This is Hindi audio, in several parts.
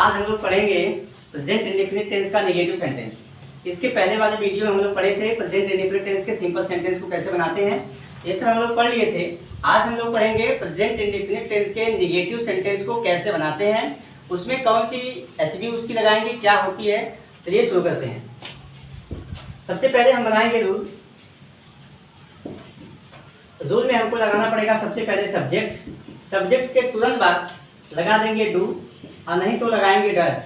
आज हम लोग पढ़ेंगे प्रेजेंट इंडेफिनिट टेंस का नेगेटिव सेंटेंस। इसके पहले वाले वीडियो में हम लोग पढ़े थे प्रेजेंट इंडेफिनिट टेंस के सिंपल सेंटेंस को कैसे बनाते हैं, ये सब हम लोग पढ़ लिए थे। आज हम लोग पढ़ेंगे प्रेजेंट इंडेफिनिट टेंस के नेगेटिव सेंटेंस को कैसे बनाते हैं, उसमें कौन सी एचबी उसकी लगाएंगे, क्या होती है। चलिए शुरू करते हैं। सबसे पहले हम बनाएंगे रूल में हमको लगाना पड़ेगा सबसे पहले सब्जेक्ट के तुरंत बाद लगा देंगे डू और नहीं तो लगाएंगे डज।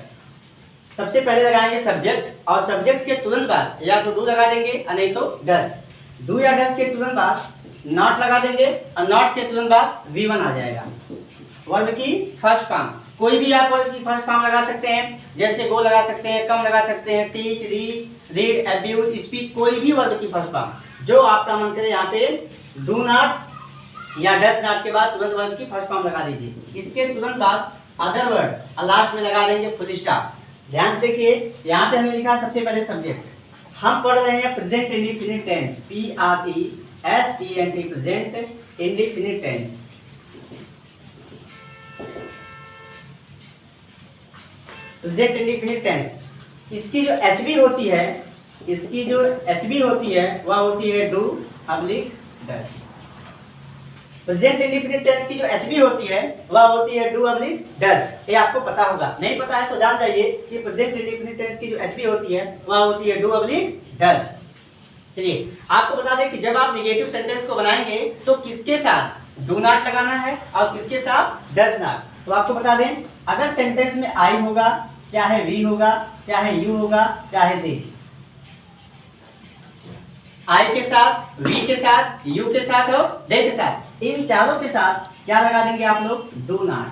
सबसे पहले लगाएंगे सब्जेक्ट और सब्जेक्ट के तुरंत बाद या तो डू लगा देंगे और नहीं तो डज। डू या डज के तुरंत बाद नॉट लगा देंगे और नॉट के तुरंत बाद V1 आ जाएगा। वर्ब की फर्स्ट फॉर्म कोई भी आप वर्ब की फर्स्ट फॉर्म लगा सकते हैं, जैसे गो लगा सकते हैं, कम लगा सकते हैं, टीच, रीड, अब्यूज, स्पीक, कोई भी वर्ब की फर्स्ट फॉर्म जो आपका मन करे। यहाँ पे डू नॉट या डज नॉट के बाद तुरंत वर्ब की फर्स्ट फॉर्म लगा दीजिए। इसके तुरंत बाद अदर वर्ड और लास्ट में लगा देंगे फुल स्टॉप। ध्यान से देखिए, यहाँ पे हमें लिखा सबसे पहले सब्जेक्ट। हम पढ़ रहे हैं present indefinite tense, PRESENT present indefinite tense. Present indefinite tense इसकी जो एचबी होती है वह होती है do oblique does. Present indefinite tense की जो एचबी होती है वह होती है डू अब्लिक डज। ये आपको पता होगा, नहीं पता है तो जान जाइए कि प्रेजेंट इंडेफिनिट टेंस की जो एचबी होती है वह होती है डू अब्लिक डज। चलिए आपको बता दें कि जब आप नेगेटिव सेंटेंस को बनाएंगे तो किसके साथ डू नॉट लगाना है और किसके साथ डज नॉट। तो आपको बता दें, अगर सेंटेंस में आई होगा, चाहे वी होगा, चाहे यू होगा, चाहे दे, आई के साथ, वी के साथ, यू के साथ और दे के साथ, इन चारों के साथ क्या लगा देंगे आप लोग, डू नॉट।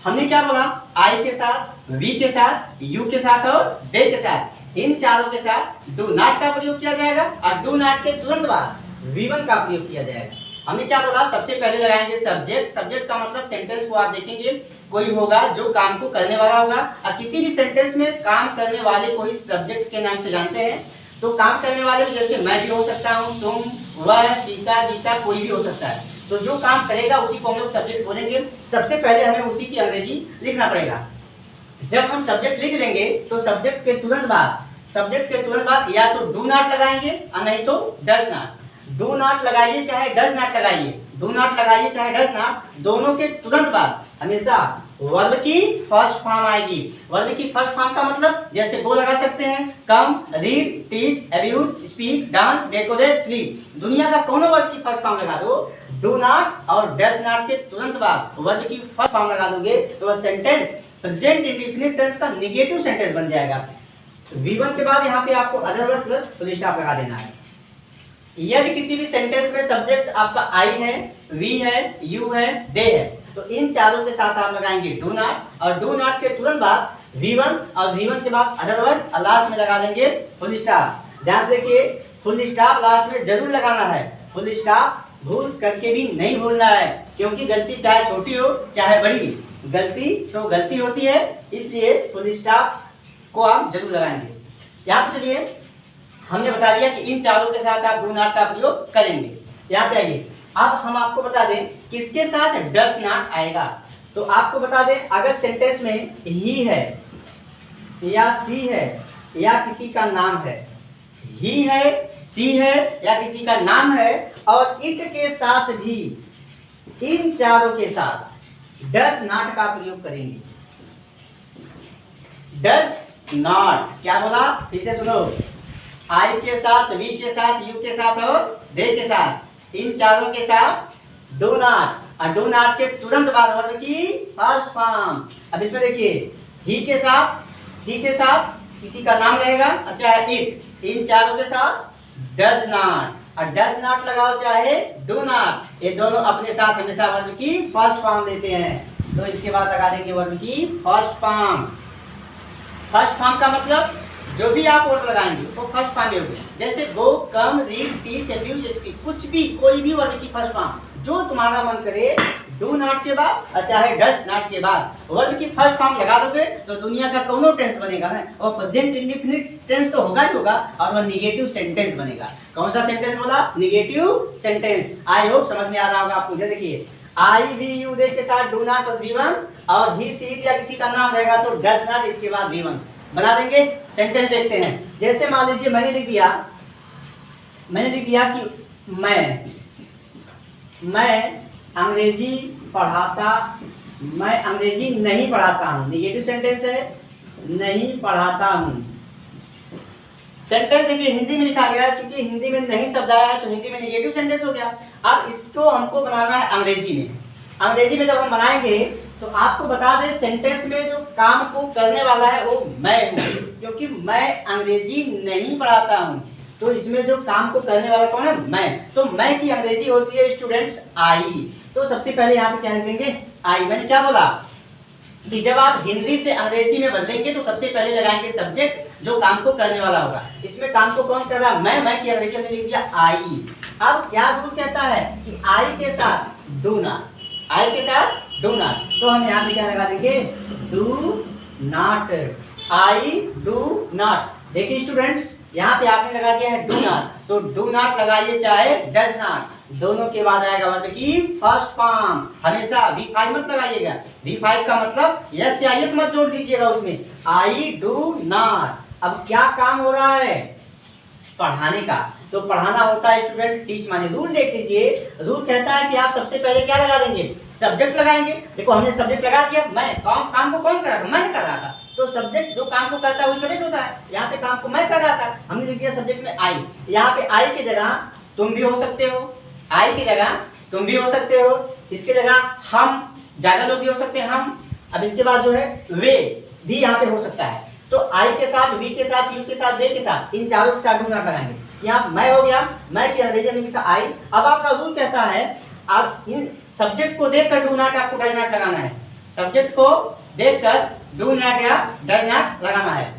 हमने क्या बोला, आई के साथ, वी के साथ, यू के साथ और दे के साथ, इन चारों के साथ डू नॉट का प्रयोग किया जाएगा और डू नॉट के तुरंत बाद V1 का प्रयोग किया जाएगा। हमने क्या बोला, सबसे पहले लगाएंगे सब्जेक्ट का मतलब सेंटेंस को आप देखेंगे कोई होगा जो काम को करने वाला होगा, और किसी भी सेंटेंस में काम करने वाले को ही सब्जेक्ट के नाम से जानते हैं। तो काम करने वाले में जैसे मैं भी हो सकता हूँ, तुम, वह, सीता, गीता, कोई भी हो सकता है। तो जो काम करेगा उसी को हम लोग सब्जेक्ट बोलेंगे। सबसे पहले हमें उसी की अंग्रेजी लिखना पड़ेगा। जब हम सब्जेक्ट लिख लेंगे तो सब्जेक्ट के तुरंत बाद या तो डू नॉट लगाएंगे और नहीं तो डज नॉट। डू नॉट लगाइए चाहे डज नॉट लगाइए, डू नॉट लगाइए चाहे डज नॉट, दोनों के तुरंत बाद हमेशा वर्ब की फर्स्ट फॉर्म आएगी। वर्ब की फर्स्ट फॉर्म का मतलब जैसे गो लगा सकते हैं, come, read, teach, abuse, speak, dance, decorate, sleep, दुनिया का कोनो वर्ब की फर्स्ट फॉर्म लगा दो। डू नॉट और डज नॉट के तुरंत बाद वर्ब की फर्स्ट फॉर्म लगा दोगे तो वह सेंटेंस प्रेजेंट इंडेफिनिट टेंस का नेगेटिव सेंटेंस बन जाएगा। V1 के बाद यहाँ पे आपको other word plus full stop लगा देना है। यदि किसी भी सेंटेंस में सब्जेक्ट आपका आई है, वी है, यू है, दे है, तो इन चारों के साथ आप लगाएंगे डू नॉट और डू नॉट के तुरंत बाद V1 और V1 के बाद अदर वर्ड और लास्ट में लगा देंगे फुल स्टॉप। ध्यान से देखिए, फुल स्टॉप लास्ट में जरूर लगाना है। फुल स्टॉप भूल करके भी नहीं भूलना है, क्योंकि गलती चाहे छोटी हो चाहे बड़ी, गलती तो गलती होती है, इसलिए फुल स्टॉप को आप जरूर लगाएंगे। यहाँ पे चलिए हमने बता दिया कि इन चारों के साथ आप डू नॉट का प्रयोग करेंगे। यहाँ पे आइए, अब हम आपको बता दें किसके साथ डज नॉट आएगा। तो आपको बता दें, अगर सेंटेंस में ही है या सी है या किसी का नाम है, ही है, सी है या किसी का नाम है और इट के साथ भी, इन चारों के साथ डज नॉट का प्रयोग करेंगे। डज नॉट क्या बोला, फिर से सुनो, आई के साथ, वी के साथ, यू के साथ और दे के साथ, इन चारों के साथ डू नॉट और डू नॉट के तुरंत बाद वर्ब की फर्स्ट फॉर्म। अब इसमें देखिए, ही के साथ, सी के साथ किसी का नाम रहेगा, अच्छा इट, इन चारों के साथ डज नॉट और डज नॉट लगाओ चाहे डू नॉट, ये दोनों अपने साथ हमेशा वर्ब की फर्स्ट फॉर्म देते हैं। तो इसके बाद लगा देंगे वर्ब की फर्स्ट फॉर्म। फर्स्ट फॉर्म का मतलब जो भी आप वर्ड लगाएंगे वो फर्स्ट फॉर्म में होगी, जैसे गो, कम, रीड, टीच, अब्यूज, स्पीक, कुछ भी कोई भी वर्ड की फर्स्ट फॉर्म जो तुम्हारा मन करे डू नॉट के बाद और चाहे डज नॉट के बाद वर्ड की फर्स्ट फॉर्म लगा दोगे तो दुनिया का कोनो टेंस बनेगा ना, और प्रेजेंट इंडेफिनिट टेंस तो होगा ही होगा और वह निगेटिव सेंटेंस बनेगा। कौन सा सेंटेंस बोला, निगेटिव सेंटेंस। आई होप समझ में आ रहा होगा आपको। देखिए आई वी यू दे के साथ डू नॉट प्लस V1 और ही सी इट या किसी का नाम रहेगा तो डज नॉट इसके बाद V1 बना देंगे। सेंटेंस देखते हैं। जैसे मान लीजिए मैंने लिख दिया कि मैं अंग्रेजी नहीं पढ़ाता हूँ। नेगेटिव सेंटेंस है, नहीं पढ़ाता हूँ। सेंटेंस देखिए हिंदी में लिखा गया है, चूंकि हिंदी में नहीं शब्द आया है तो हिंदी में नेगेटिव सेंटेंस हो गया। अब इसको हमको बनाना है अंग्रेजी में। अंग्रेजी में जब हम बनाएंगे तो आपको बता दें सेंटेंस में जो काम को करने वाला है वो मैं हूँ, क्योंकि मैं अंग्रेजी नहीं पढ़ाता हूँ। तो इसमें जो काम को करने वाला कौन है? मैं। तो मैं की अंग्रेजी होती है स्टूडेंट्स आई। तो सबसे पहले यहाँ पे क्या लिखेंगे? आई। मैंने क्या बोला कि जब आप हिंदी से अंग्रेजी में बदलेंगे तो सबसे पहले लगाएंगे सब्जेक्ट जो काम को करने वाला होगा। इसमें काम को कौन कर रहा है? मैं की अंग्रेजी में लिख दिया आई। अब क्या रूल कहता है कि आई के साथ डू नॉट, आई के साथ डू नॉट। तो हम यहाँ पे क्या लगा देंगे? Do not. I do not. देखिए स्टूडेंट्स यहाँ पे आपने लगा दिया है डू नॉट, तो डू नॉट लगाइए चाहे डज नॉट, दोनों के बाद आएगा वर्ब की फर्स्ट फॉर्म। हमेशा V5 मत लगाइएगा। V5 का मतलब यस या यस मत जोड़ दीजिएगा उसमें। I do not. अब क्या काम हो रहा है? पढ़ाने का। तो पढ़ाना होता है स्टूडेंट टीच माने। रूल देख लीजिए, रूल कहता है कि आप सबसे पहले क्या लगा देंगे? सब्जेक्ट लगाएंगे। देखो हमने सब्जेक्ट लगा दिया। मैं काम को कौन कर रहा था? मैं कर रहा था। तो सब्जेक्ट जो काम को करता है वही सब्जेक्ट होता है। यहाँ पे काम को मैं कर रहा था, हमने लिख दिया सब्जेक्ट में आई। यहाँ पे आई की जगह तुम भी हो सकते हो, आई की जगह तुम भी हो सकते हो, इसके जगह हम, ज्यादा लोग भी हो सकते हैं हम। अब इसके बाद जो है वे भी यहाँ पे हो सकता है। तो आई के साथ, वी के साथ, यू के साथ, दे के साथ, इन चारों के साथ डू नॉट लगाएंगे। यहाँ मैं हो गया, मैं की अंग्रेजी में लिखा आई। अब आपका रूल कहता है आप इन सब्जेक्ट को देखकर डू नॉट आपको डज नॉट लगाना है। सब्जेक्ट को देखकर डू नॉट या डज नॉट लगाना है।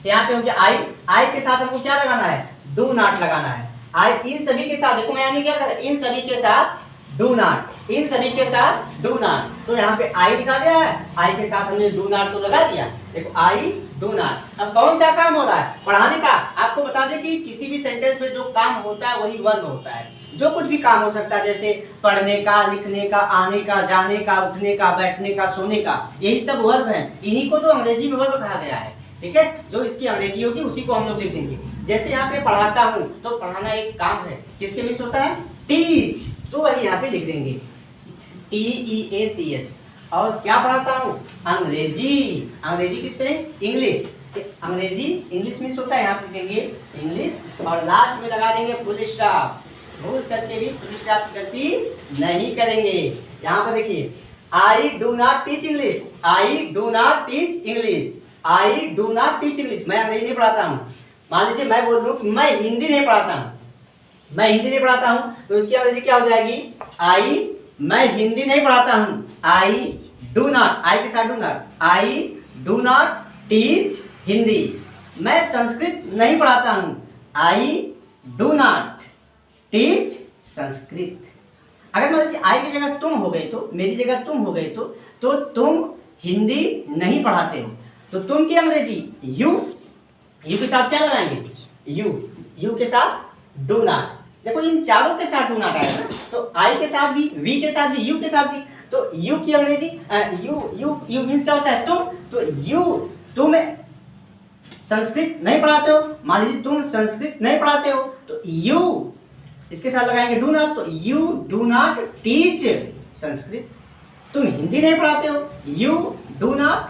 यहाँ पे हो गया आई। आई के साथ हमको क्या लगाना है? डू नॉट लगाना है। आई इन सभी के साथ, देखो मैं क्या कर रहा, इन सभी के साथ डू नॉट, इन सभी के साथ डू नॉट। तो यहाँ पे आई लिखा गया है, आई के साथ हमने डू नॉट तो लगा दिया। देखो आई डू नॉट। अब कौन सा काम हो रहा है? पढ़ाने का। आपको बता दें कि किसी भी सेंटेंस में जो काम होता है वही वर्ब होता है। जो कुछ भी काम हो सकता है, जैसे पढ़ने का, लिखने का, आने का, जाने का, उठने का, बैठने का, सोने का, यही सब वर्ब है। इन्हीं को तो अंग्रेजी में वर्ब कहा गया है। ठीक है, जो इसकी अंग्रेजी होगी उसी को हम लोग लिख देंगे। जैसे यहाँ पे पढ़ाता हूँ, तो पढ़ाना एक काम है, किसके मिस होता है? टीच। तो वही यहाँ पे लिख देंगे TEACH। और क्या पढ़ाता हूँ? अंग्रेजी। अंग्रेजी किस पे? इंग्लिश। अंग्रेजी इंग्लिश मिस होता है, यहाँ पे लिखेंगे इंग्लिश और लास्ट में लगा देंगे फुल स्टॉप। भूल करके भी फुल स्टॉप की गलती नहीं करेंगे। यहाँ पर देखिए I do not teach English, I do not teach English, I do not teach English. मैं अंग्रेजी नहीं पढ़ाता हूँ। मान लीजिए मैं बोल दूँ कि मैं हिंदी नहीं पढ़ाता हूँ, मैं हिंदी नहीं पढ़ाता हूँ, तो इसकी अंग्रेजी क्या हो जाएगी? आई मैं हिंदी नहीं पढ़ाता हूँ, आई डू नॉट, आई के साथ do not, I do not teach Hindi. मैं संस्कृत नहीं पढ़ाता हूँ, I do not teach Sanskrit. अगर मान लीजिए आई की जगह तुम हो गए, तो मेरी जगह तुम हो गए, तो तुम हिंदी नहीं पढ़ाते हो, तो तुम की अंग्रेजी यू, यू के साथ क्या लगाएंगे? यू, यू के साथ डू नॉट। देखो इन चारों के साथ डू नॉट आएगा, तो आई के साथ भी, वी के साथ भी, यू के साथ भी। तो यू की अंग्रेजी यू मीन्स क्या होता है? तुम। तो यू, तुम संस्कृत नहीं पढ़ाते हो, मान लीजिए तुम संस्कृत नहीं पढ़ाते हो, तो यू इसके साथ लगाएंगे डू नॉट, तो you do not teach Sanskrit. तुम हिंदी नहीं पढ़ाते हो, you do not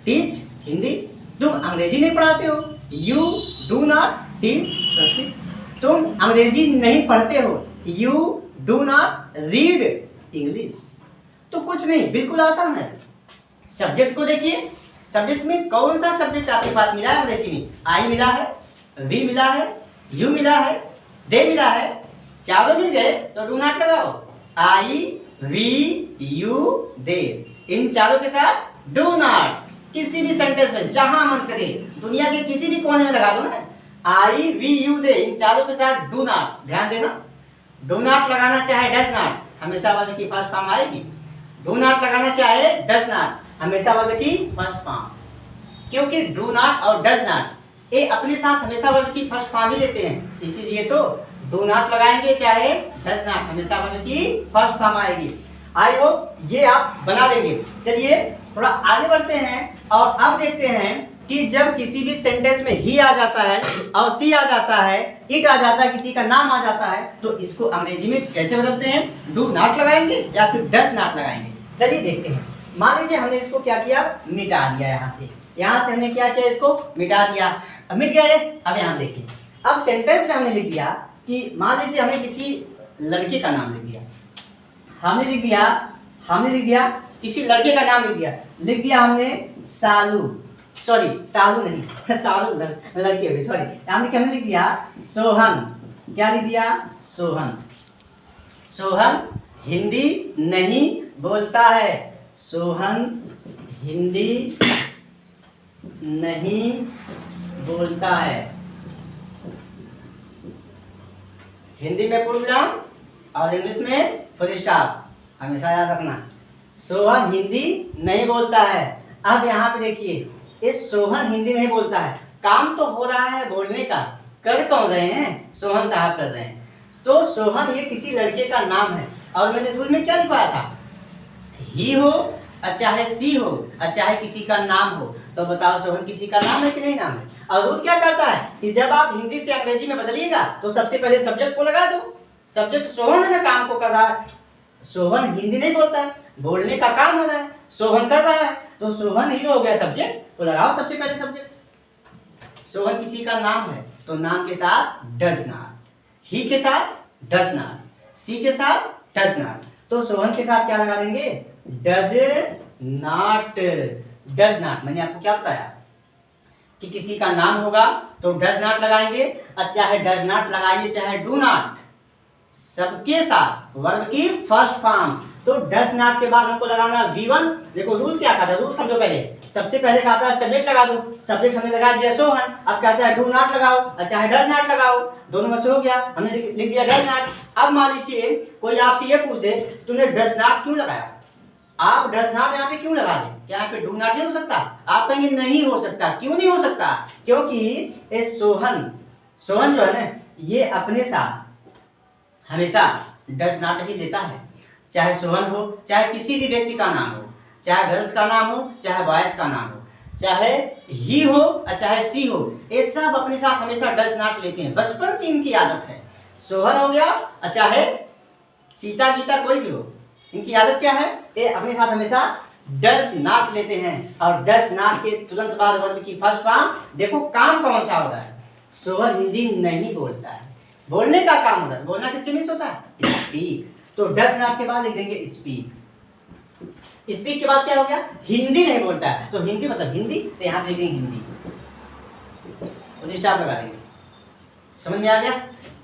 teach Hindi. तुम अंग्रेजी नहीं पढ़ाते हो, you do not teach Sanskrit. तुम अंग्रेजी नहीं पढ़ते हो, you do not read English. तो कुछ नहीं, बिल्कुल आसान है। सब्जेक्ट को देखिए, सब्जेक्ट में कौन सा सब्जेक्ट आपके पास मिला है अंग्रेजी में? आई मिला है, वी मिला है, यू मिला है, दे मिला है। चारों मिल गए तो डू नॉट लगाओ। आई वी यू दे, इन चारों के साथ डू नॉट। किसी भी सेंटेंस में जहां मन करे, दुनिया के किसी भी कोने में लगा दो ना, आई वी यू दे, इन चारों के साथ डू नॉट। ध्यान देना, डू नॉट लगाना चाहे डज नॉट, हमेशा वर्ब की फर्स्ट फॉर्म आएगी। डू नॉट लगाना चाहे डज नॉट, हमेशा वर्ब की फर्स्ट फॉर्म। क्योंकि डू नॉट और डज नॉट ये अपने साथ हमेशा वर्ब की फर्स्ट फॉर्म ही लेते हैं, इसीलिए तो डू नॉट लगाएंगे चाहे डज नॉट, हमेशा वर्ब की फर्स्ट फॉर्म आएगी। आई होप ये आप बना देंगे। चलिए थोड़ा आगे बढ़ते हैं और अब देखते हैं कि जब किसी भी सेंटेंस में ही आ जाता है और सी आ जाता है, इट आ जाता है, किसी का नाम आ जाता है, तो इसको अंग्रेजी में कैसे बदलते हैं। डू नॉट लगाएंगे या फिर डज नॉट लगाएंगे। चलिए देखते हैं। मान लीजिए हमने इसको क्या किया, मिटा दिया। यहाँ से हमने क्या किया, इसको मिटा दिया। अब मिट गया ये। अब यहाँ देखिए, अब सेंटेंस में हमने लिख दिया कि मान लीजिए हमने किसी लड़के का नाम लिख दिया, हमने लिख दिया किसी लड़के का नाम लिख दिया हमने सालू, सॉरी सालू नहीं सालू लड़के हो गए, सॉरी। हमने लिख दिया सोहन। क्या लिख दिया, सोहन। सोहन हिंदी नहीं बोलता है, सोहन हिंदी नहीं बोलता है। हिंदी में पूर्ण विराम और इंग्लिश में फुल स्टॉप, हमेशा याद रखना। सोहन हिंदी नहीं बोलता है। अब यहाँ पे देखिए, इस सोहन हिंदी नहीं बोलता है, काम तो हो रहा है बोलने का, कर कौन रहे हैं, सोहन साहब कर रहे हैं। तो सोहन ये किसी लड़के का नाम है और मैंने रूल में क्या लिखवाया था, ही हो और चाहे सी हो और चाहे किसी का नाम हो। तो बताओ सोहन किसी का नाम है कि नहीं नाम है। और रूल क्या कहता है कि जब आप हिंदी से अंग्रेजी में बदलिएगा तो सबसे पहले सब्जेक्ट को लगा दो। सब्जेक्ट सोहन है ना, काम को कर रहा है। सोहन हिंदी नहीं बोलता है, बोलने का काम हो रहा है, सोहन कर रहा है, तो सोहन ही हो गया सब्जेक्ट, तो लगाओ सबसे पहले सब्जेक्ट। सोहन किसी का नाम है तो नाम के साथ डज नॉट, ही के साथ डज नॉट, सी के साथ डज नॉट। तो सोहन के साथ क्या लगा देंगे, डज नॉट। डज नॉट मैंने आपको क्या बताया कि किसी का नाम होगा तो डज नॉट लगाएंगे, और चाहे डज नॉट लगाइए चाहे डू नॉट, सबके साथ वर्ब की फर्स्ट फॉर्म। तो डज नॉट के बाद हमको लगाना V1। देखो रूल क्या कहता है, रूल समझो पहले। सबसे पहले कहता है सब्जेक्ट लगा दो, सब्जेक्ट हमने लगा दिया सोहन। अब कहता है डू नॉट लगाओ और चाहे डज नॉट लगाओ, दोनों में से हो गया, हमने लिख दिया डज नॉट। अब मान लीजिए कोई आपसे ये पूछ दे तूने डज नॉट क्यों लगाया, आप डज नॉट यहाँ पे क्यों लगा दें, क्या यहाँ पे डू नॉट नहीं हो सकता। आप कहेंगे नहीं हो सकता। क्यों नहीं हो सकता, क्योंकि ये सोहन जो है ना, ये अपने साथ हमेशा डज नॉट ही लेता है। चाहे सोहन हो, चाहे किसी भी व्यक्ति का नाम हो, चाहे गर्ल्स का नाम हो, चाहे बॉयज का नाम हो, चाहे ही हो और चाहे सी हो, ये सब अपने साथ हमेशा डज नॉट लेते हैं। बचपन से इनकी आदत है। सोहन हो गया और चाहे सीता गीता कोई भी हो, इनकी आदत क्या है, ये अपने साथ हमेशा डज नॉट लेते हैं। और डज नॉट के तुरंत बाद वर्ब की फर्स्ट फॉर्म। देखो काम कौन सा होता है, सोहन हिंदी नहीं बोलता है, बोलने का काम होता है। बोलना किसके मीन्स होता है, स्पीक। तो डज नॉट के बाद लिख देंगे स्पीक। स्पीक के बाद क्या हो गया, हिंदी नहीं बोलता है, तो हिंदी मतलब हिंदी, तो यहाँ लिख देंगे हिंदी, तो स्टॉप लगा देंगे। समझ में आ गया।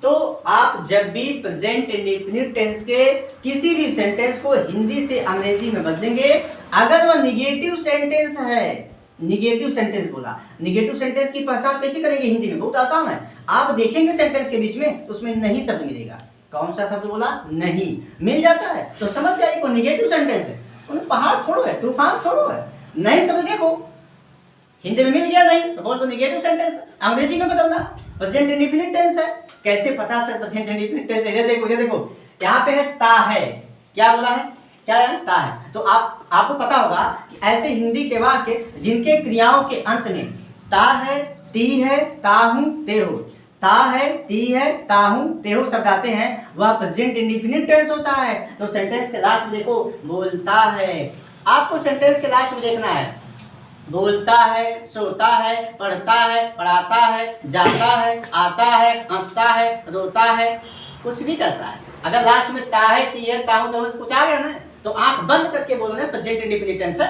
तो आप जब भी प्रेजेंट इंडेफिनिट टेंस के किसी भी सेंटेंस को हिंदी से अंग्रेजी में बदलेंगे, अगर वह निगेटिव सेंटेंस है, निगेटिव सेंटेंस बोला, निगेटिव सेंटेंस की पहचान कैसे करेंगे हिंदी में, बहुत आसान है। आप देखेंगे सेंटेंस के बीच में तो उसमें नहीं शब्द मिलेगा। कौन सा शब्द बोला, नहीं मिल जाता है तो समझ जाइए कोई निगेटिव सेंटेंस है। उन्हें पहाड़ थोड़ो है, तूफान थोड़ो है, नहीं शब्द देखो हिंदी में मिल गया नहीं तो बोल दो निगेटिव सेंटेंस। अंग्रेजी में बदलना प्रेजेंट इंडेफिनिट टेंस है। कैसे पता सर प्रेजेंट इंडेफिनिट टेंस है, ये देखो यहाँ पे है ता है, क्या बोला है, क्या है, ता है। तो आपको पता होगा कि ऐसे हिंदी के वाक्य जिनके क्रियाओं के अंत में ता है, ती है, ता हूं, ते हो, ता है, ती है, ता हूं, ते हो शब्द आते हैं, वह प्रेजेंट इंडेफिनिट टेंस होता है। तो सेंटेंस के लास्ट में देखो बोलता है, आपको सेंटेंस के लास्ट में देखना है बोलता है, सोता है, पढ़ता है, पढ़ाता है, जाता है, आता है, हंसता है, रोता है, कुछ भी करता है। अगर लास्ट में ता है, ती है, ता हूं, तो कुछ आ गया ना, तो आंख बंद करके बोलना प्रेजेंट इंडेफिनिट टेंस है,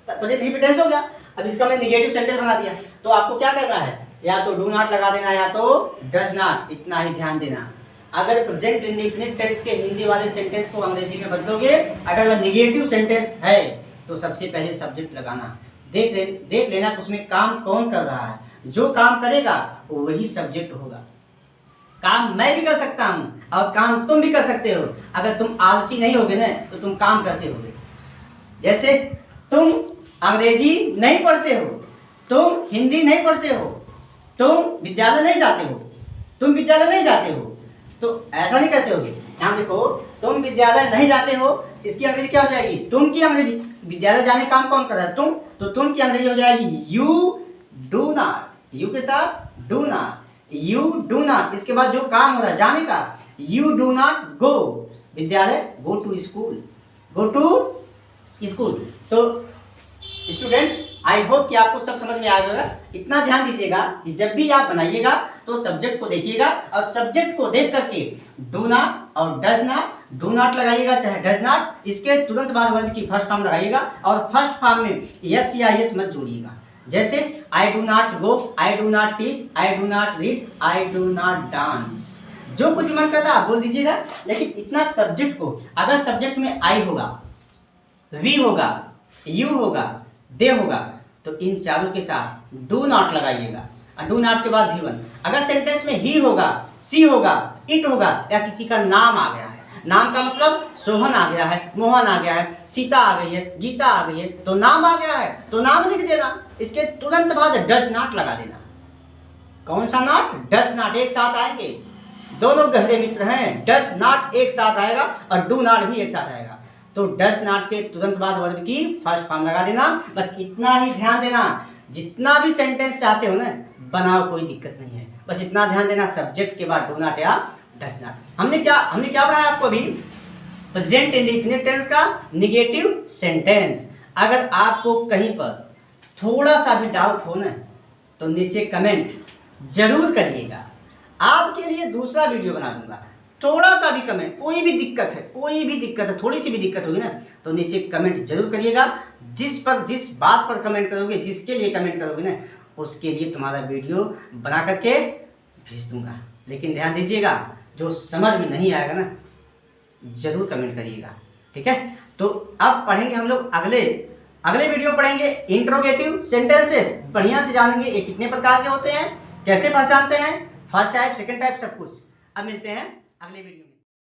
प्रेजेंट इंडेफिनिट टेंस हो गया। अब इसका मैं निगेटिव सेंटेंस बना दिया, तो आपको क्या करना है, या तो डू नॉट लगा देना या तो डज नॉट, इतना ही ध्यान देना। अगर प्रेजेंट इंडेफिनिट टेंस के हिंदी वाले सेंटेंस को अंग्रेजी में बदलोगे, अगर वह निगेटिव सेंटेंस है तो सबसे पहले सब्जेक्ट लगाना। देख लेना उसमें काम कौन कर रहा है, जो काम करेगा वही सब्जेक्ट होगा। काम मैं भी कर सकता हूँ और काम तुम भी कर सकते हो। अगर तुम आलसी नहीं होगे ना तो तुम काम करते होगे। जैसे तुम अंग्रेजी नहीं पढ़ते हो, तुम हिंदी नहीं पढ़ते हो, तुम विद्यालय नहीं जाते हो, तो ऐसा नहीं करते होगे ध्यान देखो, तुम विद्यालय नहीं जाते हो, इसकी अंग्रेजी क्या हो जाएगी? तुम की अंग्रेजी, विद्यालय जाने का काम कौन कर रहा है? तुम, तो तुम की अंग्रेजी हो जाएगी यू डू नॉट। यू के साथ do not, you do not, इसके बाद जो काम हो रहा है जाने का, यू डू नॉट गो विद्यालय, go to school, go to school. तो स्टूडेंट्स, आई होप कि आपको सब समझ में आ गया। इतना ध्यान दीजिएगा कि जब भी आप बनाइएगा तो सब्जेक्ट को देखिएगा और सब्जेक्ट को देख करके डू नॉट और डज नॉट, डू नॉट लगाइएगा चाहे डज नॉट, इसके तुरंत बाद वर्ब की फर्स्ट फॉर्म लगाइएगा और फर्स्ट फॉर्म में यस या यस मत जोड़िएगा। जैसे I do not go, I do not teach, I do not read, I do not dance, जो कुछ भी मन करता आप बोल दीजिएगा। लेकिन इतना सब्जेक्ट को, अगर सब्जेक्ट में आई होगा, वी होगा, यू होगा, दे होगा, तो इन चारों के साथ डू नॉट लगाइएगा और डू नॉट के बाद भी वन। अगर सेंटेंस में ही होगा, सी होगा, इट होगा या किसी का नाम आ गया है, नाम का मतलब सोहन आ गया है, मोहन आ गया है, सीता आ गई है, गीता आ गई है, तो नाम आ गया है तो नाम लिख देना, इसके तुरंत बाद डज नॉट लगा देना। कौन सा नॉट? डज नॉट, एक साथ आएंगे, दोनों गहरे मित्र हैं, डज नॉट एक साथ आएगा और डू नॉट भी एक साथ आएगा। तो डज नॉट के तुरंत बाद वर्ब की फर्स्ट फॉर्म लगा देना। बस इतना ही ध्यान देना, जितना भी सेंटेंस चाहते हो ना बनाओ, कोई दिक्कत नहीं है, बस इतना ध्यान देना सब्जेक्ट के बाद डू नॉट या डज नॉट। हमने क्या पढ़ाया आपको अभी? प्रेजेंट इंडेफिनिट टेंस का नेगेटिव सेंटेंस। अगर आपको कहीं पर थोड़ा सा भी डाउट हो ना तो नीचे कमेंट जरूर करिएगा, आपके लिए दूसरा वीडियो बना दूंगा। थोड़ा सा भी कमेंट, कोई भी दिक्कत है, थोड़ी सी भी दिक्कत होगी ना तो नीचे कमेंट जरूर करिएगा। जिस बात पर कमेंट करोगे, जिसके लिए कमेंट करोगे ना, उसके लिए तुम्हारा वीडियो बना करके भेज दूंगा। लेकिन ध्यान दीजिएगा, जो समझ में नहीं आएगा ना जरूर कमेंट करिएगा, ठीक है? तो अब पढ़ेंगे हम लोग अगले वीडियो पढ़ेंगे इंट्रोगेटिव सेंटेंसेस। बढ़िया से जानेंगे ये कितने प्रकार के होते हैं, कैसे पहचानते हैं, फर्स्ट टाइप, सेकंड टाइप, सब कुछ। अब मिलते हैं अगले वीडियो में।